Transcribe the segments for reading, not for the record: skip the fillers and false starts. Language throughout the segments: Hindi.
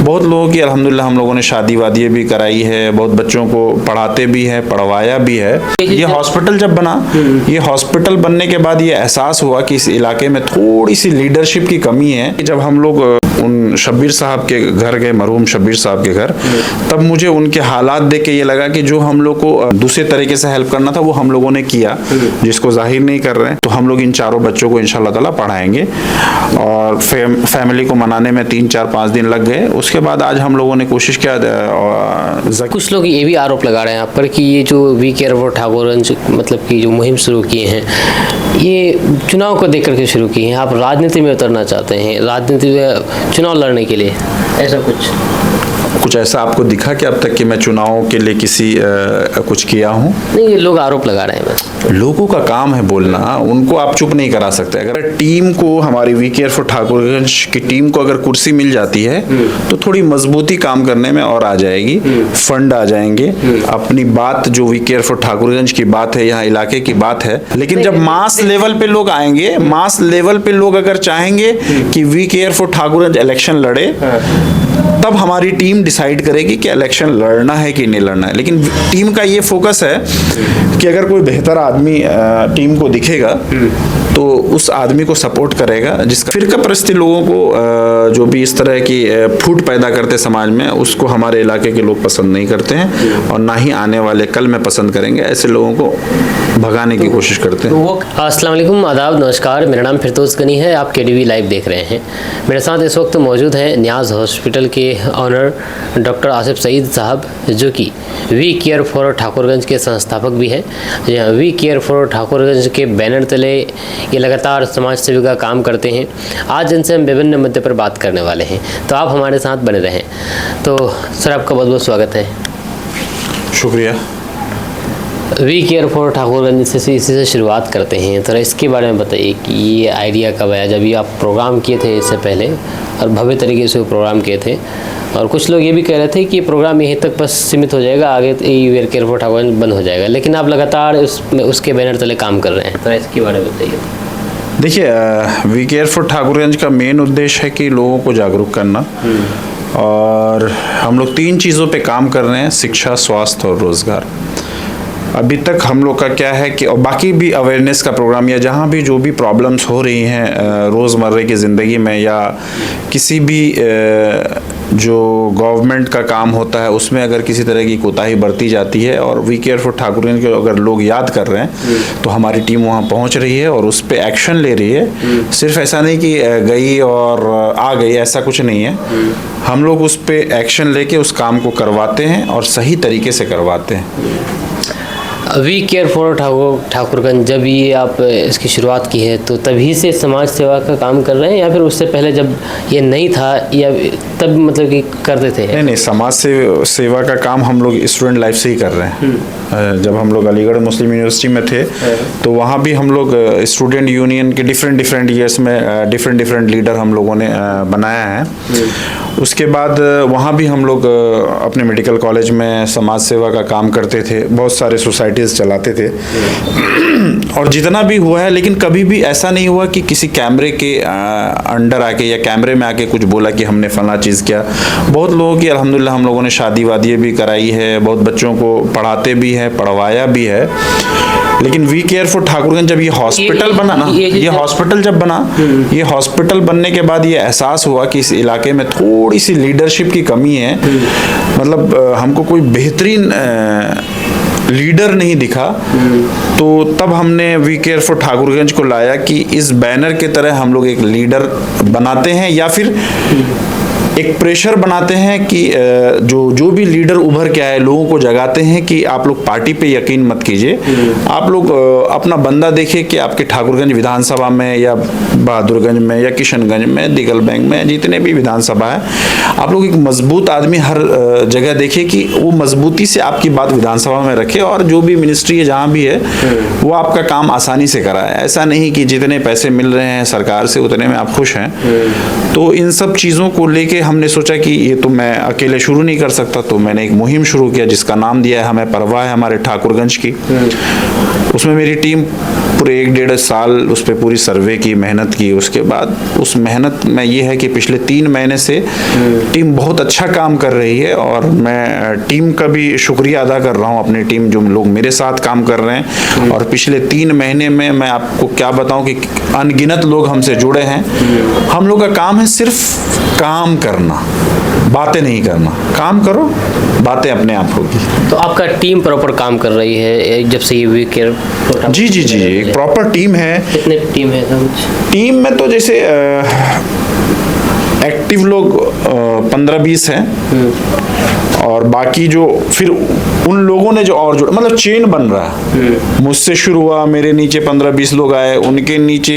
बहुत लोगों की अल्हम्दुलिल्लाह हम लोगों ने शादी वादी भी कराई है, बहुत बच्चों को पढ़ाते भी हैं, पढ़वाया भी है। ये हॉस्पिटल जब बना, ये हॉस्पिटल बनने के बाद ये एहसास हुआ कि इस इलाके में थोड़ी सी लीडरशिप की कमी है। जब हम लोग उन शब्बीर साहब के घर गए, मरहूम शब्बीर साहब के घर, तब मुझे उनके हालात देख के ये लगा कि जो हम लोग को दूसरे तरीके से हेल्प करना था वो हम लोगों ने किया, जिसको जाहिर नहीं कर रहे हैं। तो हम लोग इन चारों बच्चों को इंशाल्लाह ताला पढ़ाएंगे और फैमिली को मनाने में 3-4-5 दिन लग गए। उसके बाद आज हम लोगों ने कोशिश किया। कुछ लोग ये भी आरोप लगा रहे हैं आप पर कि ये जो वी केयर फॉर ठाकुरगंज मतलब कि जो मुहिम शुरू किए हैं, ये चुनाव को देख करके शुरू की हैं। आप राजनीति में उतरना चाहते हैं, राजनीति में चुनाव लड़ने के लिए, ऐसा कुछ ऐसा आपको दिखा कि अब तक कि मैं चुनाव के लिए किसी कुछ किया हूँ? नहीं, ये लोग आरोप लगा रहे हैं बस। लोगों का काम है बोलना, उनको आप चुप नहीं करा सकते। अगर टीम को, हमारी वी केयर फॉर ठाकुरगंज की टीम को अगर कुर्सी मिल जाती है तो थोड़ी मजबूती काम करने में और आ जाएगी, फंड आ जाएंगे। अपनी बात जो वी केयर फॉर ठाकुरगंज की बात है, यहाँ इलाके की बात है, लेकिन जब मास लेवल पे लोग आएंगे, मास लेवल पे लोग अगर चाहेंगे कि we care for Thakurganj election लड़े, तब हमारी टीम डिसाइड करेगी कि इलेक्शन लड़ना है कि नहीं लड़ना है। लेकिन टीम का ये फोकस है कि अगर कोई बेहतर आदमी टीम को दिखेगा तो उस आदमी को सपोर्ट करेगा, जिसका फिरका परस्ती लोगों को जो भी इस तरह की फूट पैदा करते समाज में, उसको हमारे इलाके के लोग पसंद नहीं करते हैं और ना ही आने वाले कल में पसंद करेंगे। ऐसे लोगों को भगाने की कोशिश करते हैं। अस्सलाम वालेकुम, आदाब, नमस्कार। मेरा नाम फिरदौस गनी है, आप KDV लाइव देख रहे हैं। मेरे साथ इस वक्त मौजूद हैं न्याज हॉस्पिटल के ऑनर डॉक्टर आसिफ सईद साहब, जो कि वी केयर फॉर ठाकुरगंज के संस्थापक भी हैं। यहाँ वी केयर फॉर ठाकुरगंज के बैनर तले ये लगातार समाज सेवी का काम करते हैं। आज इनसे हम विभिन्न मुद्दे पर बात करने वाले हैं, तो आप हमारे साथ बने रहें। तो सर, आपका बहुत बहुत स्वागत है। शुक्रिया। वी केयर फॉर ठाकुरगंज से इसी से शुरुआत करते हैं। तो इसके बारे में बताइए कि ये आइडिया कब आया, जब ये आप प्रोग्राम किए थे इससे पहले और भव्य तरीके से प्रोग्राम किए थे, और कुछ लोग ये भी कह रहे थे कि प्रोग्राम यहीं तक बस सीमित हो जाएगा, आगे वी केयर फॉर ठाकुरगंज बंद हो जाएगा, लेकिन आप लगातार उसके बैनर तले काम कर रहे हैं। तो इसके बारे में बताइए। देखिए, वी केयर फॉर ठाकुरगंज का मेन उद्देश्य है कि लोगों को जागरूक करना, और हम लोग 3 चीज़ों पे काम कर रहे हैं: शिक्षा, स्वास्थ्य और रोज़गार। अभी तक हम लोग का क्या है कि, और बाकी भी अवेयरनेस का प्रोग्राम, या जहाँ भी जो भी प्रॉब्लम्स हो रही हैं रोज़मर्रा की ज़िंदगी में, या किसी भी जो गवर्नमेंट का काम होता है उसमें अगर किसी तरह की कोताही बरती जाती है और वी केयर फॉर ठाकुरगंज के अगर लोग याद कर रहे हैं तो हमारी टीम वहाँ पहुँच रही है और उस पर एक्शन ले रही है। सिर्फ ऐसा नहीं कि गई और आ गई, ऐसा कुछ नहीं है। हम लोग उस पर एक्शन लेके उस काम को करवाते हैं और सही तरीके से करवाते हैं। वी केयर फॉर ठाकुरगंज, जब ये आप इसकी शुरुआत की है तो तभी से समाज सेवा का काम कर रहे हैं, या फिर उससे पहले जब ये नहीं था, या तब मतलब कि करते थे? नहीं, समाज सेवा का काम हम लोग स्टूडेंट लाइफ से ही कर रहे हैं। जब हम लोग अलीगढ़ मुस्लिम यूनिवर्सिटी में थे तो वहाँ भी हम लोग स्टूडेंट यूनियन के डिफरेंट ईयर्स में डिफरेंट लीडर हम लोगों ने बनाया है। उसके बाद वहाँ भी हम लोग अपने मेडिकल कॉलेज में समाज सेवा का काम करते थे, बहुत सारे सोसाइटीज़ चलाते थे और जितना भी हुआ है, लेकिन कभी भी ऐसा नहीं हुआ कि किसी कैमरे के अंडर आके या कैमरे में आके कुछ बोला कि हमने फला चीज़ किया। बहुत लोगों की अल्हम्दुलिल्लाह हम लोगों ने शादी वादी भी कराई है, बहुत बच्चों को पढ़ाते भी हैं, पढ़वाया भी है। लेकिन वी केयर फॉर ठाकुरगंज जब ये हॉस्पिटल बना ना, ये हॉस्पिटल जब बना, ये हॉस्पिटल बनने के बाद ये एहसास हुआ कि इस इलाके में थोड़ी सी लीडरशिप की कमी है। मतलब हमको कोई बेहतरीन लीडर नहीं दिखा, तो तब हमने वी केयर फॉर ठाकुरगंज को लाया कि इस बैनर के तरह हम लोग एक लीडर बनाते हैं, या फिर एक प्रेशर बनाते हैं कि जो भी लीडर उभर के आए, लोगों को जगाते हैं कि आप लोग पार्टी पे यकीन मत कीजिए, आप लोग अपना बंदा देखिए कि आपके ठाकुरगंज विधानसभा में या बहादुरगंज में या किशनगंज में, दिगल बैंक में, जितने भी विधानसभा है, आप लोग एक मजबूत आदमी हर जगह देखिए कि वो मजबूती से आपकी बात विधानसभा में रखे, और जो भी मिनिस्ट्री है जहाँ भी है वो आपका काम आसानी से कराए। ऐसा नहीं कि जितने पैसे मिल रहे हैं सरकार से उतने में आप खुश हैं। तो इन सब चीज़ों को लेके हमने सोचा कि ये तो मैं अकेले शुरू नहीं कर सकता, तो मैंने एक मुहिम शुरू किया जिसका नाम दिया है हमें परवाह है हमारे ठाकुरगंज की। उसमें मेरी टीम पूरे 1-1.5 साल उस पर पूरी सर्वे की, मेहनत की। उसके बाद उस मेहनत में ये है कि पिछले 3 महीने से टीम बहुत अच्छा काम कर रही है और मैं टीम का भी शुक्रिया अदा कर रहा हूँ, अपनी टीम जो लोग मेरे साथ काम कर रहे हैं। और पिछले 3 महीने में मैं आपको क्या बताऊँ कि अनगिनत लोग हमसे जुड़े हैं। हम लोग का काम है सिर्फ काम करना, बातें नहीं करना। काम करो, बातें अपने आप होगी। तो आपका टीम प्रॉपर काम कर रही है जब से ये वी केयर? जी, एक प्रॉपर टीम है। कितने टीम है? टीम में तो जैसे एक्टिव लोग 15-20 हैं और बाकी जो फिर उन लोगों ने जो और जो मतलब चेन बन रहा है। मुझसे शुरू हुआ, मेरे नीचे 15-20 लोग आए, उनके नीचे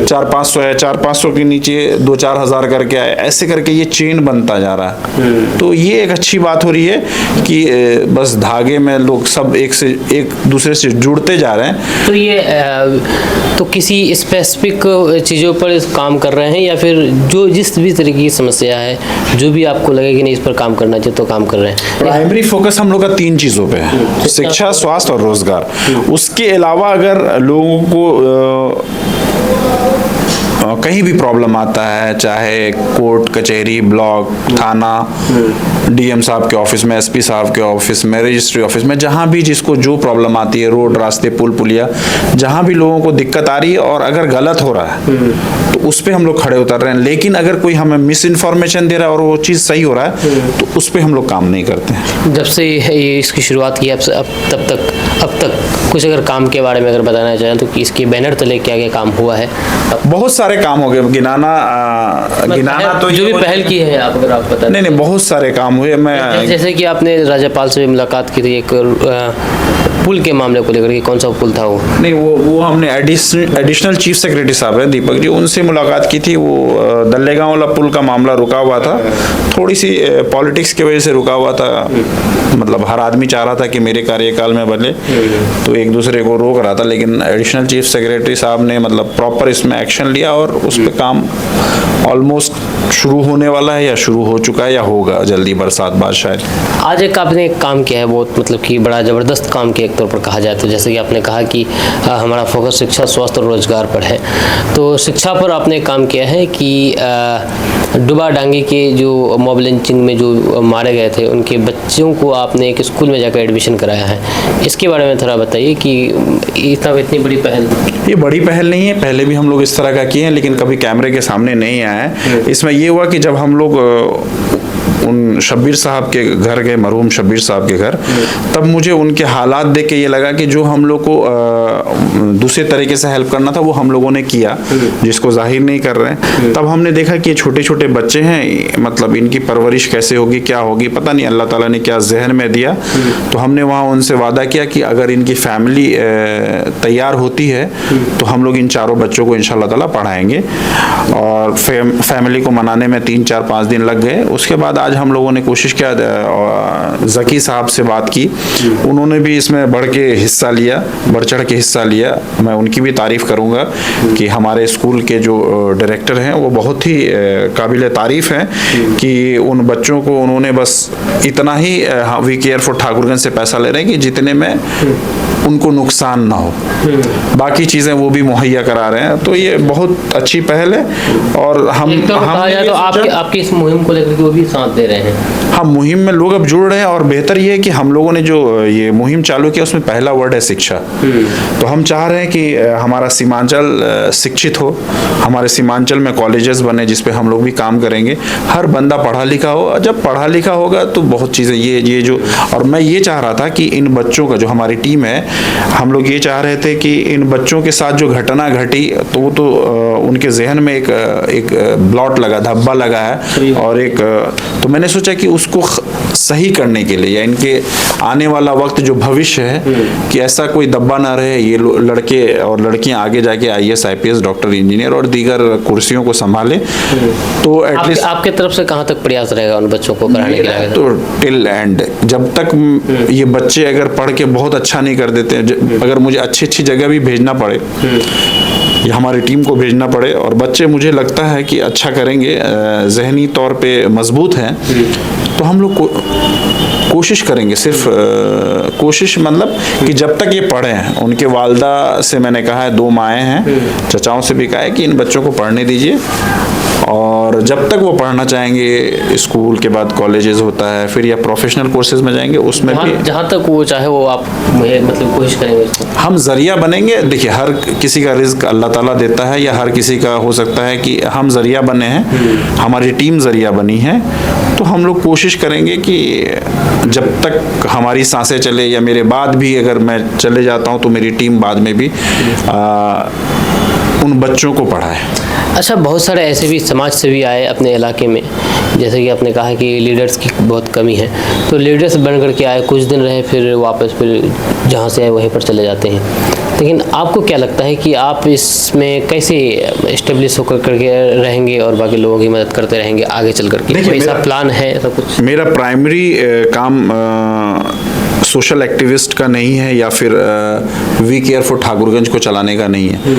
400-500 है, 400-500 के नीचे 2-4 हज़ार करके आए, ऐसे करके ये चेन बनता जा रहा है। तो ये एक अच्छी बात हो रही है कि बस धागे में लोग सब एक दूसरे से जुड़ते जा रहे हैं। तो ये तो किसी स्पेसिफिक चीज़ों पर काम कर रहे हैं या फिर जो जिस भी तरीके की समस्या है, जो भी आपको लगे कि नहीं इस पर काम करना चाहिए तो काम कर रहे हैं? प्राइमरी फोकस हम लोग का 3 चीज़ों पे है, शिक्षा, स्वास्थ्य और रोजगार। उसके अलावा अगर लोगों को कहीं भी प्रॉब्लम आता है, चाहे कोर्ट कचहरी, ब्लॉक, थाना, डीएम साहब के ऑफिस में, एसपी साहब के ऑफिस में, रजिस्ट्री ऑफिस में, जहाँ भी जिसको जो प्रॉब्लम आती है, रोड, रास्ते, पुल पुलिया, जहाँ भी लोगों को दिक्कत आ रही है और अगर गलत हो रहा है तो उस पर हम लोग खड़े उतर रहे हैं। लेकिन अगर कोई हमें मिस इन्फॉर्मेशन दे रहा है और वो चीज़ सही हो रहा है तो उस पर हम लोग काम नहीं करते हैं। जब से ये इसकी शुरुआत की अब तक कुछ अगर काम के बारे में अगर बताना चाहें तो कि इसके बैनर तले क्या क्या काम हुआ है? बहुत सारे काम हो गए, गिनाना तो जो भी पहल की है आप अगर आप बता। नहीं, बहुत सारे काम हुए। मैं जैसे कि आपने राज्यपाल से मुलाकात की थी एक पुल के मामले को लेकर के, कौन सा पुल था वो? नहीं, वो हमने एडिशनल चीफ सेक्रेटरी साहब है दीपक जी, उनसे मुलाकात की थी। वो दल्लेगांव वाला पुल का मामला रुका हुआ था, थोड़ी सी पॉलिटिक्स की वजह से रुका हुआ था। मतलब हर आदमी चाह रहा था कि मेरे कार्यकाल में बने, तो एक दूसरे को रोक रहा था। लेकिन एडिशनल चीफ सेक्रेटरी साहब ने मतलब प्रॉपर इसमें एक्शन लिया और उस पर काम ऑलमोस्ट शुरू होने वाला है या शुरू हो चुका है या होगा जल्दी, बरसात बाद शायद। आज एक आपने एक काम किया है बहुत मतलब कि बड़ा ज़बरदस्त काम के एक तौर पर कहा जाए तो, जैसे कि आपने कहा कि हमारा फोकस शिक्षा, स्वास्थ्य और रोजगार पर है। तो शिक्षा पर आपने काम किया है कि डुबा डांगी के जो मॉब लिंचिंग में जो मारे गए थे उनके बच्चों को आपने एक स्कूल में जाकर एडमिशन कराया है। इसके बारे में थोड़ा बताइए कि इतनी बड़ी पहल। ये बड़ी पहल नहीं है, पहले भी हम लोग इस तरह का किए हैं लेकिन कभी कैमरे के सामने नहीं आया है। इसमें ये हुआ कि जब हम लोग उन शब्बीर साहब के घर गए, मरहूम शब्बीर साहब के घर, तब मुझे उनके हालात देख के ये लगा कि जो हम लोग को दूसरे तरीके से हेल्प करना था वो हम लोगों ने किया, जिसको जाहिर नहीं कर रहे हैं। तब हमने देखा कि छोटे छोटे बच्चे हैं, मतलब इनकी परवरिश कैसे होगी, क्या होगी, पता नहीं अल्लाह ताला ने क्या जहन में दिया। तो हमने वहाँ उनसे वादा किया कि अगर इनकी फैमिली तैयार होती है तो हम लोग इन चारों बच्चों को इंशाल्लाह ताला पढ़ाएंगे। और फैमिली को मनाने में 3-4-5 दिन लग गए। उसके बाद आज हम लोगों ने कोशिश किया, जकी साहब से बात की, उन्होंने भी इसमें बढ़ चढ़ के हिस्सा लिया। मैं उनकी भी तारीफ करूंगा कि हमारे स्कूल के जो डायरेक्टर हैं वो बहुत ही काबिल तारीफ हैं कि उन बच्चों को उन्होंने बस इतना ही वी केयर फॉर ठाकुरगंज से पैसा ले रहे हैं कि जितने में उनको नुकसान ना हो, बाकी चीज़ें वो भी मुहैया करा रहे हैं। तो ये बहुत अच्छी पहल है और तो आपकी इस मुहिम को लेकर वो भी साथ दे रहे हैं। हाँ, मुहिम में लोग अब जुड़ रहे हैं और बेहतर ये है कि हम लोगों ने जो ये मुहिम चालू किया उसमें पहला वर्ड है शिक्षा। तो हम चाह रहे हैं कि हमारा सीमांचल शिक्षित हो, हमारे सीमांचल में कॉलेजेस बने जिस पे हम लोग भी काम करेंगे, हर बंदा पढ़ा लिखा हो। जब पढ़ा लिखा होगा तो बहुत चीज़ें ये जो, और मैं ये चाह रहा था कि इन बच्चों का जो हमारी टीम है, हम लोग ये चाह रहे थे कि इन बच्चों के साथ जो घटना घटी तो वो तो उनके जहन में एक ब्लॉट लगा, धब्बा लगा है। और तो मैंने सोचा कि उसको सही करने के लिए या इनके आने वाला वक्त जो भविष्य है कि ऐसा कोई दब्बा ना रहे, ये लड़के और लड़कियां आगे जाके IAS, IPS, डॉक्टर, इंजीनियर और दीगर कुर्सियों को संभाले। तो एटलीस्ट आपके तरफ से कहाँ तक प्रयास रहेगा उन बच्चों को पढ़ाने के लिए? तो टिल एंड, जब तक ये बच्चे अगर पढ़ के बहुत अच्छा नहीं कर देते, अगर मुझे अच्छी जगह भी भेजना पड़े या हमारी टीम को भेजना पड़े और बच्चे मुझे लगता है कि अच्छा करेंगे, जहनी तौर पे मजबूत हैं, तो हम लोग कोशिश करेंगे, सिर्फ कोशिश मतलब कि जब तक ये पढ़े हैं। उनके वालदा से मैंने कहा है, 2 माएँ हैं, चचाओं से भी कहा है कि इन बच्चों को पढ़ने दीजिए, और जब तक वो पढ़ना चाहेंगे, स्कूल के बाद कॉलेजेस होता है, फिर या प्रोफेशनल कोर्सेज में जाएंगे, उसमें भी जहाँ तक वो चाहे वो आप मतलब कोशिश करेंगे इसको। हम जरिया बनेंगे। देखिए, हर किसी का रिज्क अल्लाह ताला देता है, या हर किसी का हो सकता है कि हम जरिया बने हैं, हमारी टीम जरिया बनी है। तो हम लोग कोशिश करेंगे कि जब तक हमारी सांसें चले, या मेरे बाद भी अगर मैं चले जाता हूँ, तो मेरी टीम बाद में भी उन बच्चों को पढ़ाए। अच्छा, बहुत सारे ऐसे भी समाज से भी आए अपने इलाके में, जैसे कि आपने कहा कि लीडर्स की बहुत कमी है, तो लीडर्स बन करके आए, कुछ दिन रहे, फिर वापस फिर जहाँ से आए वहीं पर चले जाते हैं। लेकिन आपको क्या लगता है कि आप इसमें कैसे इस्टेब्लिश होकर करके रहेंगे और बाकी लोगों की मदद करते रहेंगे आगे चल करके? कोई ऐसा प्लान है ऐसा कुछ? मेरा प्राइमरी काम सोशल एक्टिविस्ट का नहीं है, या फिर वी केयर फॉर ठाकुरगंज को चलाने का नहीं है।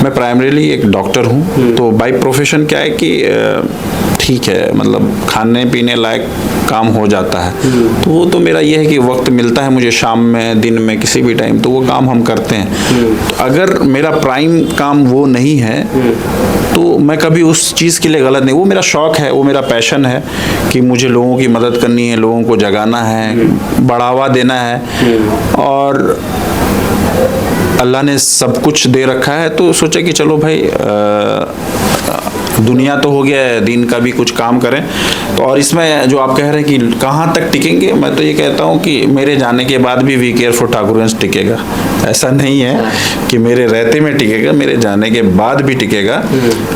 मैं प्राइमरीली एक डॉक्टर हूँ। तो बाय प्रोफेशन क्या है कि ठीक है, मतलब खाने पीने लायक काम हो जाता है। तो वो तो मेरा ये है कि वक्त मिलता है मुझे, शाम में, दिन में, किसी भी टाइम, तो वो काम हम करते हैं। तो अगर मेरा प्राइम काम वो नहीं है, तो मैं कभी उस चीज़ के लिए गलत नहीं। वो मेरा शौक़ है, वो मेरा पैशन है कि मुझे लोगों की मदद करनी है, लोगों को जगाना है, बढ़ावा देना है। और अल्लाह ने सब कुछ दे रखा है, तो सोचा कि चलो भाई, दुनिया तो हो गया है, दीन का भी कुछ काम करें। तो और इसमें जो आप कह रहे हैं कि कहाँ तक टिकेंगे, मैं तो ये कहता हूँ कि मेरे जाने के बाद भी वी केयर फॉर ठाकुरगंज टिकेगा। ऐसा नहीं है कि मेरे रहते में टिकेगा, मेरे जाने के बाद भी टिकेगा।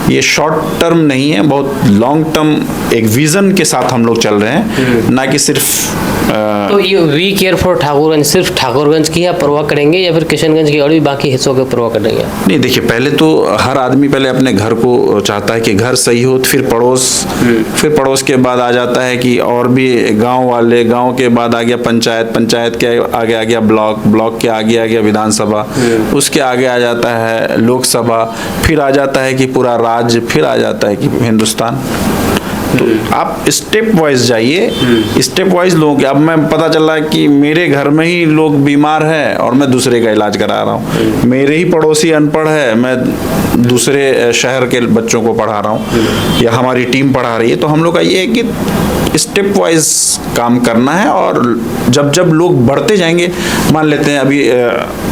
ये शॉर्ट टर्म नहीं है, बहुत लॉन्ग टर्म एक विजन के साथ हम लोग चल रहे हैं, ना कि सिर्फ तो ये वी केयर फॉर ठाकुरगंज सिर्फ ठाकुरगंज की परवाह करेंगे, या फिर किशनगंज की और भी बाकी हिस्सों की परवाह करेंगे? नहीं, देखिए, पहले तो हर आदमी पहले अपने घर को चाहता है कि घर सही हो, फिर पड़ोस, फिर पड़ोस के बाद आ जाता है कि और भी गांव वाले, गांव के बाद आ गया पंचायत, पंचायत के आगे आ गया ब्लॉक, ब्लॉक के आगे आ गया विधानसभा, उसके आगे आ जाता है लोकसभा, फिर आ जाता है कि पूरा राज्य, फिर आ जाता है कि हिंदुस्तान। तो आप स्टेप वाइज जाइए, स्टेप वाइज लोगों के। अब मैं पता चला कि मेरे घर में ही लोग बीमार हैं और मैं दूसरे का इलाज करा रहा हूँ, मेरे ही पड़ोसी अनपढ़ है, मैं दूसरे शहर के बच्चों को पढ़ा रहा हूँ, या हमारी टीम पढ़ा रही है। तो हम लोग का ये है कि स्टेप वाइज काम करना है, और जब जब लोग बढ़ते जाएंगे, मान लेते हैं अभी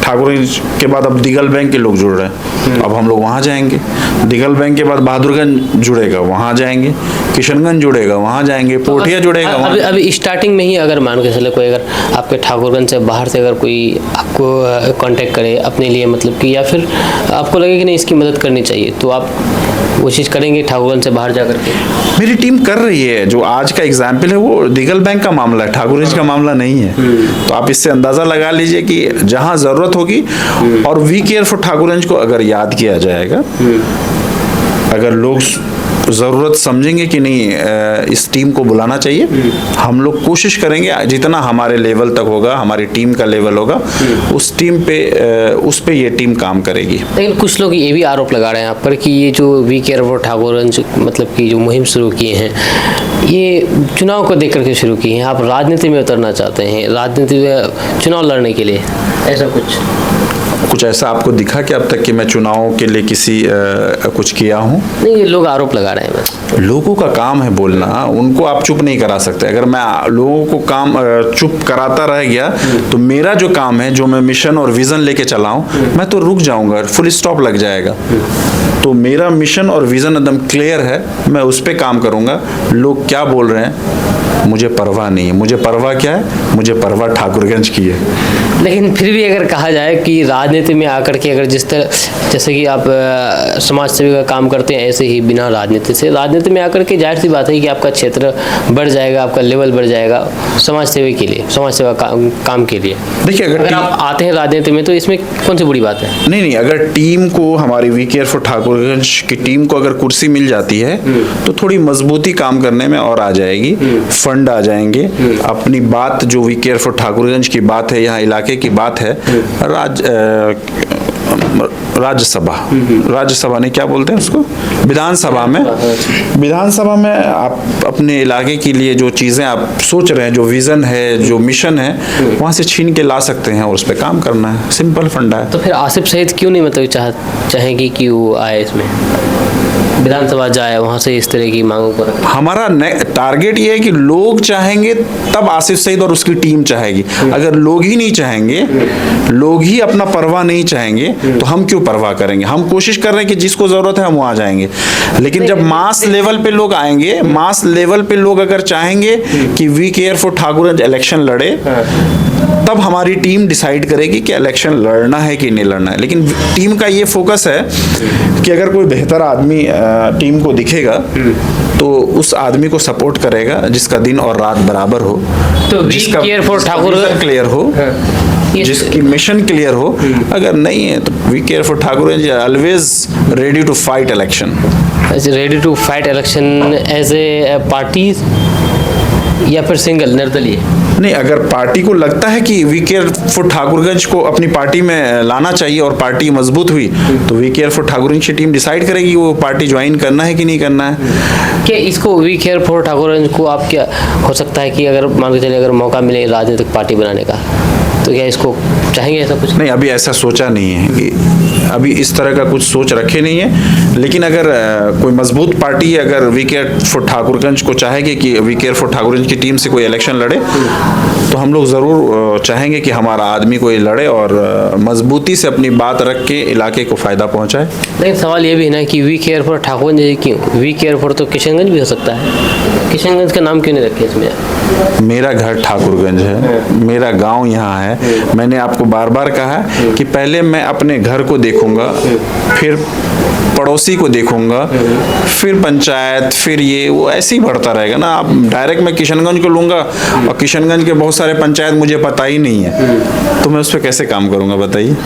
ठाकुरगंज के बाद अब दिगल बैंक के लोग जुड़ रहे हैं, अब हम लोग वहाँ जाएंगे। दिगल बैंक के बाद बहादुरगंज जुड़ेगा, वहाँ जाएंगे। किशनगंज जुड़ेगा, वहाँ जाएंगे। पोठिया जुड़ेगा। अभी स्टार्टिंग में ही अगर मान के चले कोई अगर आपके ठाकुरगंज से बाहर से अगर कोई आपको कांटेक्ट करे अपने लिए, मतलब कि, या फिर आपको लगे कि नहीं इसकी मदद करनी चाहिए, तो आप वो चीज़ करेंगे ठाकुरगंज से बाहर जा करके? मेरी टीम कर रही है। जो आज का एग्जाम्पल है वो दिगल बैंक का मामला है, ठाकुरगंज का मामला नहीं है। तो आप इससे अंदाजा लगा लीजिए कि जहाँ जरूरत होगी, और वी केयर फॉर ठाकुरगंज को अगर याद किया जाएगा, अगर लोग ज़रूरत समझेंगे कि नहीं इस टीम को बुलाना चाहिए, हम लोग कोशिश करेंगे जितना हमारे लेवल तक होगा, हमारी टीम का लेवल होगा, उस टीम पे उस पे ये टीम काम करेगी। लेकिन कुछ लोग ये भी आरोप लगा रहे हैं आप पर कि ये जो वी केयर फॉर ठाकुरगंज मतलब कि जो मुहिम शुरू किए हैं, ये चुनाव को देख करके शुरू किए हैं। आप राजनीति में उतरना चाहते हैं, राजनीति में चुनाव लड़ने के लिए, ऐसा कुछ ऐसा आपको दिखा कि अब तक कि मैं चुनाव के लिए किसी कुछ किया हूँ? नहीं, ये लोग आरोप लगा रहे हैं बस। लोगों का काम है बोलना, उनको आप चुप नहीं करा सकते। अगर मैं लोगों को काम चुप कराता रह गया, तो मेरा जो काम है, जो मैं मिशन और विजन लेके चला हूँ, मैं तो रुक जाऊंगा, फुल स्टॉप लग जाएगा। तो मेरा मिशन और विजन एकदम क्लियर है, मैं उस पर काम करूंगा। लोग क्या बोल रहे हैं मुझे परवाह नहीं है। मुझे परवाह क्या है? मुझे परवाह ठाकुरगंज की है। लेकिन फिर भी अगर कहा जाए कि राजनीति में आकर के अगर जिस तरह, जैसे कि आप समाज सेवी का काम करते हैं, ऐसे ही बिना राजनीति में आकर के जाहिर सी बात है कि आपका क्षेत्र बढ़ जाएगा, आपका लेवल बढ़ जाएगा समाज सेवा के लिए, समाज सेवा काम के लिए। देखिए, अगर आप आते हैं राजनीति में, तो इसमें कौन सी बुरी बात है? नहीं, अगर टीम को, हमारी वी केयर फॉर ठाकुरगंज की टीम को अगर कुर्सी मिल जाती है, तो थोड़ी मजबूती काम करने में और आ जाएगी, फंड आ जाएंगे। अपनी बात जो वी केयर फॉर ठाकुरगंज की बात है, यहाँ इलाके की बात है, राज्यसभा नहीं, क्या बोलते हैं उसको, विधानसभा में आप अपने इलाके के लिए जो चीज़ें आप सोच रहे हैं, जो विज़न है, जो मिशन है, वहाँ से छीन के ला सकते हैं और उस पर काम करना है। सिंपल फंडा है। तो फिर आसिफ सईद क्यों नहीं मतलब चाहेंगे कि वो आए इसमें, विधानसभा जाए, वहाँ से इस तरह की मांगों को रखें? हमारा टारगेट ये है कि लोग चाहेंगे तब आसिफ सईद और उसकी टीम चाहेगी। अगर लोग ही नहीं चाहेंगे, लोग ही अपना परवाह नहीं चाहेंगे, तो हम क्यों परवाह करेंगे? हम कोशिश कर रहे हैं कि जिसको जरूरत है हम वहाँ जाएंगे, लेकिन जब मास लेवल पे लोग आएंगे, मास लेवल पे लोग अगर चाहेंगे कि we care for Thakurganj election लड़े, तब हमारी टीम डिसाइड करेगी कि इलेक्शन लड़ना है कि नहीं लड़ना है। लेकिन टीम का ये फोकस है कि अगर कोई बेहतर आदमी टीम को दिखेगा तो उस आदमी को सपोर्ट करेगा जिसका दिन और रात बराबर हो, तो जिसका ठाकुरगंज क्लियर हो, जिसकी मिशन क्लियर हो। अगर नहीं है तो we care for Thakurganj always ready to fight election. Ready to fight election as a party या फिर सिंगल निर्दलीय? नहीं, अगर पार्टी को लगता है कि वी केयर फॉर ठाकुरगंज को अपनी पार्टी में लाना चाहिए और पार्टी मजबूत हुई, तो वी केयर फॉर ठाकुरगंज की टीम डिसाइड करेगी वो पार्टी ज्वाइन करना है कि नहीं करना है। क्या इसको वी केयर फॉर ठाकुरगंज को आप क्या हो सकता है कि अगर मान के चलिए अगर मौका मिले राजनीतिक पार्टी बनाने का, तो क्या इसको चाहेंगे ऐसा कुछ? नहीं, अभी ऐसा सोचा नहीं है कि अभी इस तरह का कुछ सोच रखे नहीं है। लेकिन अगर कोई मजबूत पार्टी अगर वी केयर फॉर ठाकुरगंज को चाहेगी कि वी केयर फॉर ठाकुरगंज की टीम से कोई इलेक्शन लड़े, तो हम लोग ज़रूर चाहेंगे कि हमारा आदमी कोई लड़े और मजबूती से अपनी बात रख के इलाके को फ़ायदा पहुंचाए। लेकिन सवाल ये भी है ना कि वी केयर फॉर ठाकुरगंज क्यों? वी केयर फॉर तो किशनगंज भी हो सकता है, किशनगंज का नाम क्यों नहीं रखे इसमें? मेरा घर ठाकुरगंज है, मेरा गांव यहाँ है। मैंने आपको बार बार कहा कि पहले मैं अपने घर को देखूंगा, फिर पड़ोसी को देखूंगा, फिर पंचायत, फिर ये वो ऐसे ही बढ़ता रहेगा ना। आप डायरेक्ट मैं किशनगंज को लूंगा और किशनगंज के बहुत सारे पंचायत मुझे पता ही नहीं है, तो मैं उस पर कैसे काम करूंगा बताइए।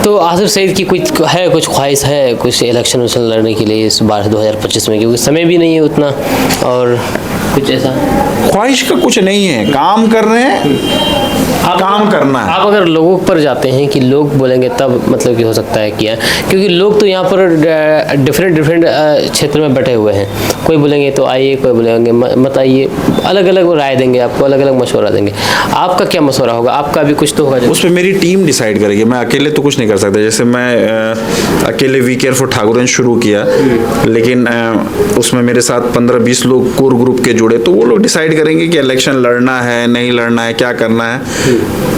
तो आसिफ सईद की कुछ ख्वाहिश है कुछ इलेक्शन लड़ने के लिए इस बार 2025 में, क्योंकि समय भी नहीं है उतना, और कुछ ऐसा ख्वाहिश का कुछ नहीं है, काम कर रहे हैं, काम करना है। आप अगर लोगों पर जाते हैं कि लोग बोलेंगे तब मतलब कि हो सकता है कि क्योंकि लोग तो यहाँ पर डिफरेंट क्षेत्र में बैठे हुए हैं, कोई बोलेंगे तो आइए, कोई बोलेंगे मत आइए, अलग अलग राय देंगे आपको, अलग अलग मशवरा देंगे। आपका क्या मशवरा होगा? आपका भी कुछ तो होगा उस पर मेरी टीम डिसाइड करेगी, मैं अकेले तो कुछ नहीं कर सकता। जैसे मैं अकेले वी केयर फॉर ठाकुरगंज शुरू किया, लेकिन उसमें मेरे साथ 15-20 लोग कोर ग्रुप के जुड़े, तो वो लोग डिसाइड करेंगे कि इलेक्शन लड़ना है नहीं लड़ना है, क्या करना है।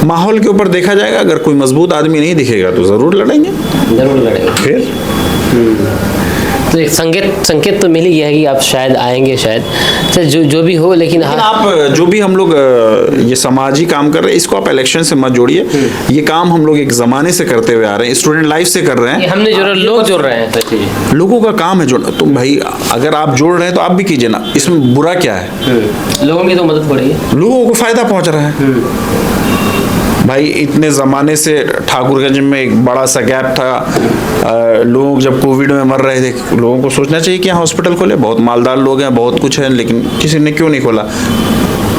माहौल के ऊपर देखा जाएगा, अगर कोई मजबूत आदमी नहीं दिखेगा तो जरूर लड़ेंगे। फिर तो एक संकेत तो मिल ही गया है कि आप शायद आएंगे, शायद सर जो भी हो, लेकिन आप जो भी हम लोग ये समाजी काम कर रहे हैं, इसको आप इलेक्शन से मत जोड़िए। ये काम हम लोग एक जमाने से करते हुए आ रहे हैं, स्टूडेंट लाइफ से कर रहे हैं। हमने लोग जोड़ रहे हैं, लोगों का काम है जोड़ना। तो भाई अगर आप जोड़ रहे हैं तो आप भी कीजिए ना, इसमें बुरा क्या है? लोगों की तो मदद हो रही है, लोगों को फायदा पहुंच रहा है। भाई इतने ज़माने से ठाकुरगंज में एक बड़ा सा गैप था, लोग जब कोविड में मर रहे थे, लोगों को सोचना चाहिए कि यहाँ हॉस्पिटल खोले। बहुत मालदार लोग हैं, बहुत कुछ है, लेकिन किसी ने क्यों नहीं खोला?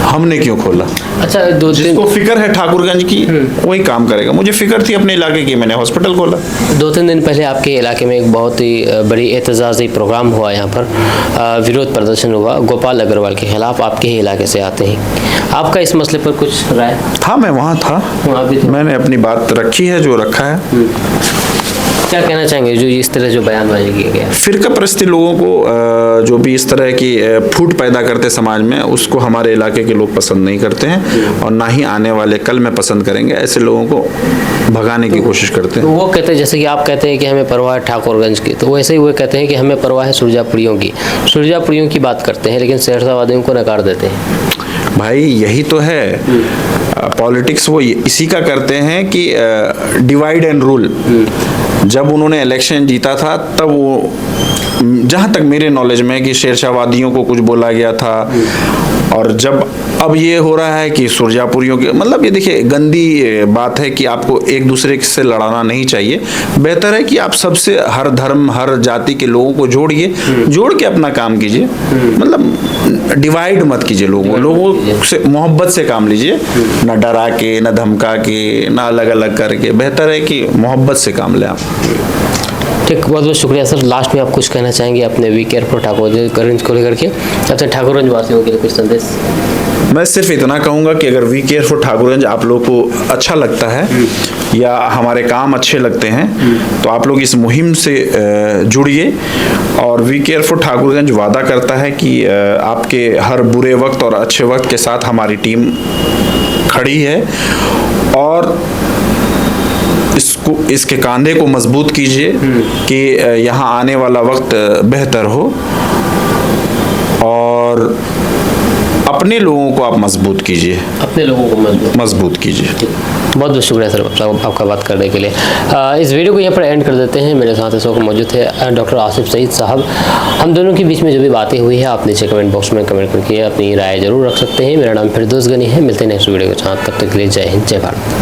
हमने क्यों खोला? अच्छा, जिसको फिक्र है ठाकुरगंज की वही काम करेगा। मुझे फिक्र थी अपने इलाके की, मैंने हॉस्पिटल खोला। 2-3 दिन पहले आपके इलाके में एक बहुत ही बड़ी एहतजाजी प्रोग्राम हुआ, यहाँ पर विरोध प्रदर्शन हुआ गोपाल अग्रवाल के खिलाफ, आपके ही इलाके से आते हैं। आपका इस मसले पर कुछ राय? था, मैं वहाँ था, मैंने अपनी बात रखी है, जो रखा है। क्या कहना चाहेंगे जो इस तरह जो बयानबाजी किया गया? फिरका परस्ती लोगों को जो भी इस तरह की फूट पैदा करते समाज में, उसको हमारे इलाके के लोग पसंद नहीं करते हैं, और ना ही आने वाले कल में पसंद करेंगे। ऐसे लोगों को भगाने की कोशिश करते हैं। वो कहते हैं, जैसे कि आप कहते हैं कि हमें परवाह है ठाकुरगंज की, तो वैसे ही वो कहते हैं कि हमें परवाह है सुरजापुरियों की। सुरजापुरियों की बात करते हैं, लेकिन सहरसावादियों को नकार देते हैं। भाई यही तो है पॉलिटिक्स, वो इसी का करते हैं कि डिवाइड एंड रूल। जब उन्होंने इलेक्शन जीता था तब वो, जहाँ तक मेरे नॉलेज में, कि शेरशाहवादियों को कुछ बोला गया था, और जब अब ये हो रहा है कि सुरजापुरियों के मतलब ये देखिए गंदी बात है कि आपको एक दूसरे से लड़ाना नहीं चाहिए। बेहतर है कि आप सबसे हर धर्म हर जाति के लोगों को जोड़िए, जोड़ के अपना काम कीजिए। मतलब डिवाइड मत कीजिए, लोगों से मोहब्बत से काम लीजिए, ना डरा के ना धमका के ना अलग अलग करके। बेहतर है कि मोहब्बत से काम लें आप। ठीक, बहुत बहुत शुक्रिया सर। लास्ट में आप कुछ कहना चाहेंगे अपने वी केयर फॉर ठाकुरगंज को लेकर के, अपने ठाकुरगंज वासियों के लिए कुछ संदेश? मैं सिर्फ इतना कहूँगा कि अगर वी केयर फॉर ठाकुरगंज आप लोग को अच्छा लगता है या हमारे काम अच्छे लगते हैं तो आप लोग इस मुहिम से जुड़िए। और वी केयर फॉर ठाकुरगंज वादा करता है कि आपके हर बुरे वक्त और अच्छे वक्त के साथ हमारी टीम खड़ी है। और इसके कांधे को मजबूत कीजिए कि यहाँ आने वाला वक्त बेहतर हो और अपने लोगों को आप मजबूत कीजिए, अपने लोगों को मजबूत कीजिए। बहुत बहुत शुक्रिया सर आपका बात करने के लिए। इस वीडियो को यहाँ पर एंड कर देते हैं। मेरे साथ इस वक्त मौजूद है डॉक्टर आसिफ सईद साहब। हम दोनों के बीच में जो भी बातें हुई है आप नीचे कमेंट बॉक्स में कमेंट करके अपनी राय जरूर रख सकते हैं। मेरा नाम फिरदौस गनी है। मिलते हैं नेक्स्ट वीडियो के साथ, तब तक के लिए जय हिंद, जय भारत।